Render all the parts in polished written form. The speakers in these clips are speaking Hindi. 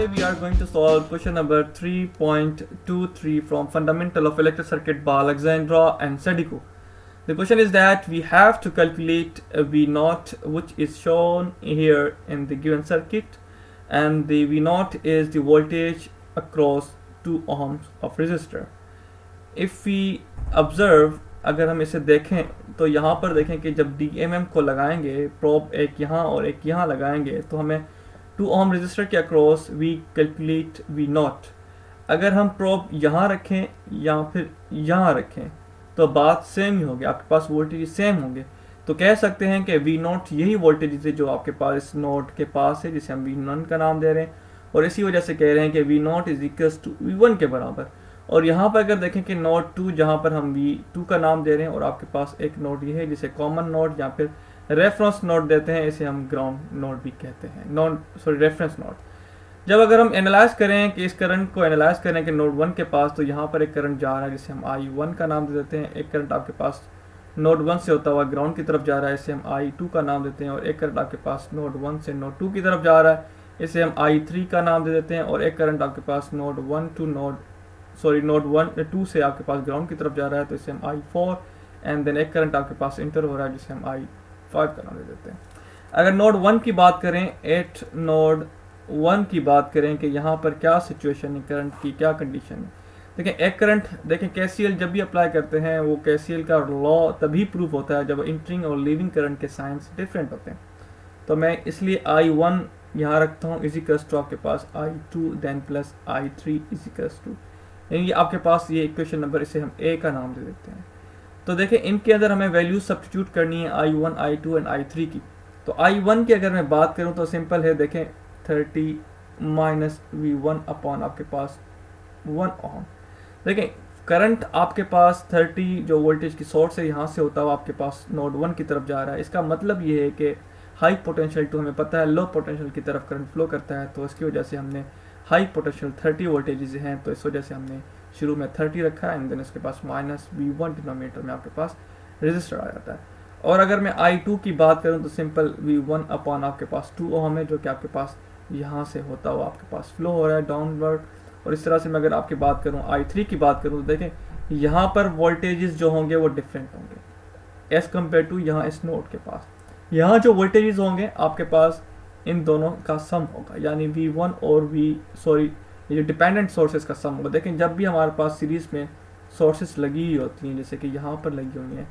Today we are going to solve question number 3.23 from Fundamental of Electric Circuit by Alexandra and Sadiku. The question is that we have to calculate V0, which is shown here in the given circuit, and the V0 is the voltage across 2 ohms of resistor. If we observe, अगर हम इसे देखें तो यहाँ पर देखें कि जब DMM को लगाएंगे, प्रोब एक यहाँ और एक यहाँ लगाएंगे, तो हमें 2 ओम रेजिस्टर के अक्रॉस वी कैलकुलेट V0. अगर हम प्रोब यहाँ रखें या फिर यहाँ रखें तो बात सेम ही होगी, आपके पास वोल्टेज सेम होंगे. तो कह सकते हैं कि V0 यही वोल्टेज है जो आपके पास इस नोड के पास है, जिसे हम V1 का नाम दे रहे हैं, और इसी वजह से कह रहे हैं कि V0 is equals to V1 के बराबर. और यहाँ पर अगर देखें कि नोड 2 जहाँ पर हम V2 का नाम दे रहे हैं, और आपके पास एक नोड ये है जिसे कॉमन नोड या फिर रेफरेंस नोड देते हैं, इसे हम ग्राउंड नोड भी कहते हैं, रेफरेंस नोड. जब अगर हम एनालाइज करें कि इस करंट को एनालाइज करें कि नोड 1 के पास, तो यहाँ पर एक करंट जा रहा है जिसे हम I1 का नाम दे देते हैं. एक करंट आपके पास नोड 1 से होता हुआ ग्राउंड की तरफ जा रहा है, इसे हम I2 का नाम देते हैं. और एक करंट आपके पास नोड 1 से नोड 2 की तरफ जा रहा है, इसे हम I3 का नाम दे देते हैं. और एक करंट आपके पास नोड 2 से आपके पास ग्राउंड की तरफ जा रहा है, तो इसे हम I4. एंड देन एक करंट आपके पास इंटर हो रहा है जिसे हम I5 का नाम दे देते हैं. अगर नोड 1 की बात करें, नोड 1 की बात करें कि यहाँ पर क्या सिचुएशन है, करंट की क्या कंडीशन है. देखें एक करंट, देखें KCL जब भी अप्लाई करते हैं, वो KCL का लॉ तभी प्रूफ होता है जब इंटरिंग और लीविंग करंट के साइंस डिफरेंट होते हैं. तो मैं इसलिए I1 यहाँ रखता हूँ इजिकल्स टू आपके पास I2 then plus I3 equals to, यानी आपके पास ये इक्वेशन नंबर, इसे हम A का नाम दे देते हैं. तो देखें इनके अंदर हमें वैल्यू सब्स्टिट्यूट करनी है I1, I2 एंड I3 की. तो I1 की अगर मैं बात करूं तो सिंपल है, देखें 30 माइनस V1 अपॉन आपके पास 1 ओम. देखें करंट आपके पास 30 जो वोल्टेज की सोर्स है यहाँ से होता हुआ आपके पास नोड 1 की तरफ जा रहा है. इसका मतलब ये है कि हाई पोटेंशियल टू हमें पता है लो पोटेंशियल की तरफ करंट फ्लो करता है, तो इसकी वजह से हमने हाई पोटेंशियल 30 वोल्टेजेस हैं, तो इस वजह से हमने शुरू में 30 रखा है. एंड देन उसके पास माइनस V1 डिनोमिनेटर में आपके पास रेजिस्टर आ जाता है. और अगर मैं I2 की बात करूं तो सिंपल V1 अपॉन आपके पास 2 ओम है, जो कि आपके पास यहाँ से होता हुआ आपके पास फ्लो हो रहा है डाउनवर्ड. और इस तरह से मैं अगर आपकी बात करूं, I3 की बात करूं, तो देखें यहाँ पर वोल्टेजेस जो होंगे वो डिफरेंट होंगे एज कम्पेयर टू यहाँ इस नोड के पास. यहाँ जो वोल्टेजेस होंगे आपके पास इन दोनों का सम होगा, यानी V1 और ये जो डिपेंडेंट सोर्सेज का सम होगा. देखें जब भी हमारे पास सीरीज में सोर्सेज लगी हुई होती हैं, जैसे कि यहाँ पर लगी हुई हैं,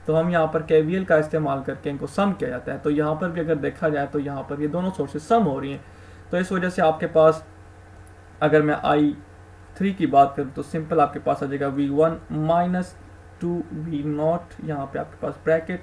तो हम यहाँ पर KVL का इस्तेमाल करके इनको सम किया जाता है. तो यहाँ पर भी अगर देखा जाए तो यहाँ पर ये दोनों सोर्सेज सम हो रही हैं. तो इस वजह से आपके पास अगर मैं I3 की बात करूँ तो सिंपल आपके पास आ जाएगा V1 माइनस 2 V0, यहाँ पे आपके पास bracket,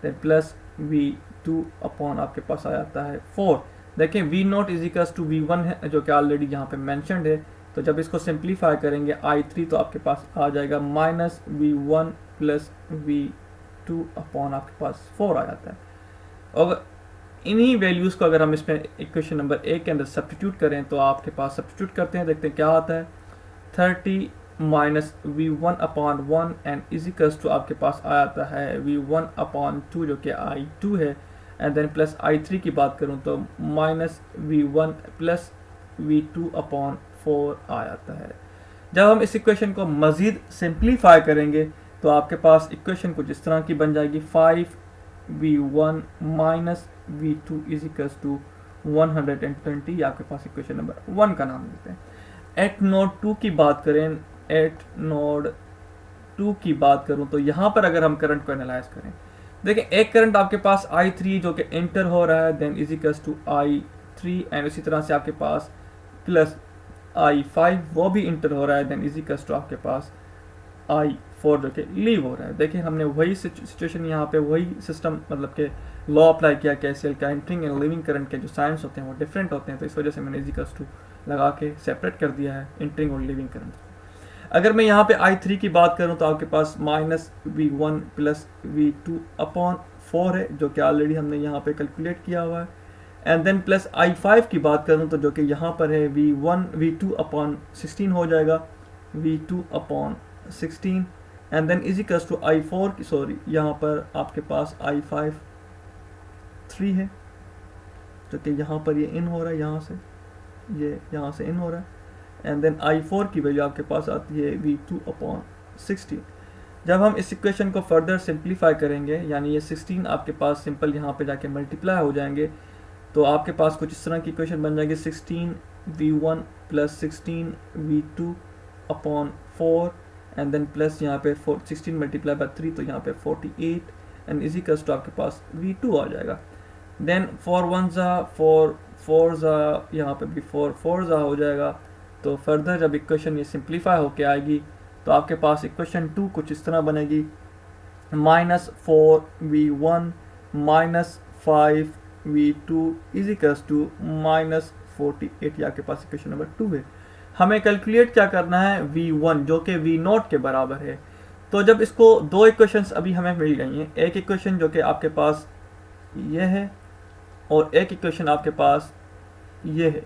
then plus V2 upon आपके पास आ जाता है 4. देखें V0 is equals to V1 है, जो कि ऑलरेडी यहाँ पे मेंशन्ड है. तो जब इसको सिंप्लीफाई करेंगे I3, तो आपके पास आ जाएगा minus V1 plus V2 upon आपके पास 4 आ जाता है. और इन्हीं वैल्यूज़ को अगर हम इसमें इक्वेशन नंबर 1 के अंदर सब्स्टिट्यूट करें, तो आपके पास सब्स्टिट्यूट करते हैं, देखते हैं क्या आता है. 30 minus V1 upon 1 and equals to आपके पास आ जाता है V1 अपॉन 2, जो कि I2 है. एंड देन प्लस I3 की बात करूं तो minus V1 plus V2 upon 4 आ जाता है. जब हम इस इक्वेशन को मज़ीद सिंप्लीफाई करेंगे तो आपके पास इक्वेशन कुछ इस तरह की बन जाएगी. 5V1 minus V2 equals to 120, आपके पास इक्वेशन नंबर 1 का नाम देते हैं. एट नोड 2 की बात करें, तो यहाँ पर अगर हम करंट को एनालाइज करें, देखिए एक करंट आपके पास I3 जो कि इंटर हो रहा है, then equals to I3. And इसी तरह से आपके पास प्लस I5 वो भी इंटर हो रहा है, देन इजिकल्स टू आपके पास I4 जो कि लीव हो रहा है. देखिए हमने वही सिचुएशन यहाँ पे वही सिस्टम मतलब के लॉ अप्लाई किया KCL का. इंटरिंग एंड लीविंग करंट के जो साइंस होते हैं वो डिफरेंट होते हैं, तो इस वजह से मैंने इजिकल्स टू लगा के सेपरेट कर दिया है इंटरिंग और लीविंग करंट. अगर मैं यहाँ पे I3 की बात करूँ तो आपके पास minus V1 plus V2 upon 4 है, जो कि ऑलरेडी हमने यहाँ पे कैलकुलेट किया हुआ है. एंड देन प्लस I5 की बात करूँ तो जो कि यहाँ पर है V2 अपॉन 16 हो जाएगा, V2 upon 16. And then equals to I4 यहाँ पर आपके पास I5 3 है, जो कि यहाँ पर ये इन हो रहा है यहाँ से. ये यहाँ से इन हो रहा है, एंड देन I4 की वैल्यू आपके पास आती है V2/16। जब हम इस इक्वेशन को फर्दर सिंप्लीफाई करेंगे, यानी ये 16 आपके पास सिंपल यहाँ पे जाके मल्टीप्लाई हो जाएंगे, तो आपके पास कुछ इस तरह की इक्वेशन बन जाएगी 16V1 + 16V2/4 and then plus यहाँ पे 16 × 3, तो यहाँ पे 48 एंड इसी कस तो आपके पास V2 आ जाएगा। देन 4 1 4 4 यहाँ पे भी 4 4 हो जाएगा। तो फर्दर जब इक्वेशन ये सिंप्लीफाई होके आएगी तो आपके पास इक्वेशन 2 कुछ इस तरह बनेगी, -4V1 -5V2 is equals to -48। ये आपके पास इक्वेशन नंबर 2 है। हमें कैलकुलेट क्या करना है, V1 जो कि V0 के बराबर है। तो जब इसको दो इक्वेशंस अभी हमें मिल गई हैं, एक इक्वेशन जो कि आपके पास ये है और एक इक्वेशन आपके पास ये है।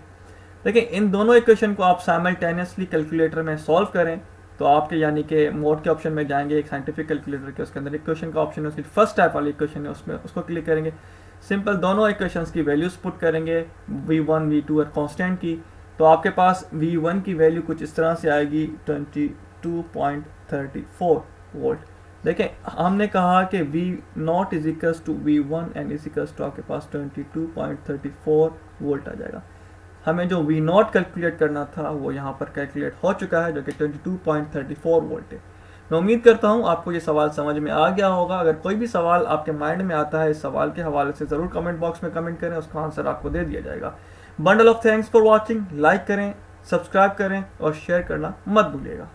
देखिए इन दोनों इक्वेशन को आप साइमल्टेनियसली कैलकुलेटर में सॉल्व करें तो आपके यानी कि मोड के ऑप्शन में जाएंगे, एक साइंटिफिक कैलकुलेटर के, उसके अंदर इक्वेशन का ऑप्शन है, उसकी फर्स्ट टाइप वाली इक्वेशन है, उसमें उसको क्लिक करेंगे। सिंपल दोनों इक्वेशंस की वैल्यूज पुट करेंगे, V1 V2 और कांस्टेंट की। तो आपके पास V1 की वैल्यू कुछ इस तरह से आएगी 22.34 वोल्ट। देखें हमने कहा कि V0 is equals to V1 and is equals to आपके पास 22.34 वोल्ट आ जाएगा। हमें जो V0 कैलकुलेट करना था वो यहाँ पर कैलकुलेट हो चुका है, जो कि 22.34 वोल्ट है। मैं उम्मीद करता हूँ आपको ये सवाल समझ में आ गया होगा। अगर कोई भी सवाल आपके माइंड में आता है इस सवाल के हवाले से ज़रूर कमेंट बॉक्स में कमेंट करें, उसका आंसर आपको दे दिया जाएगा। Bundle of thanks for watching. Like करें, सब्सक्राइब करें और शेयर करना मत भूलिएगा।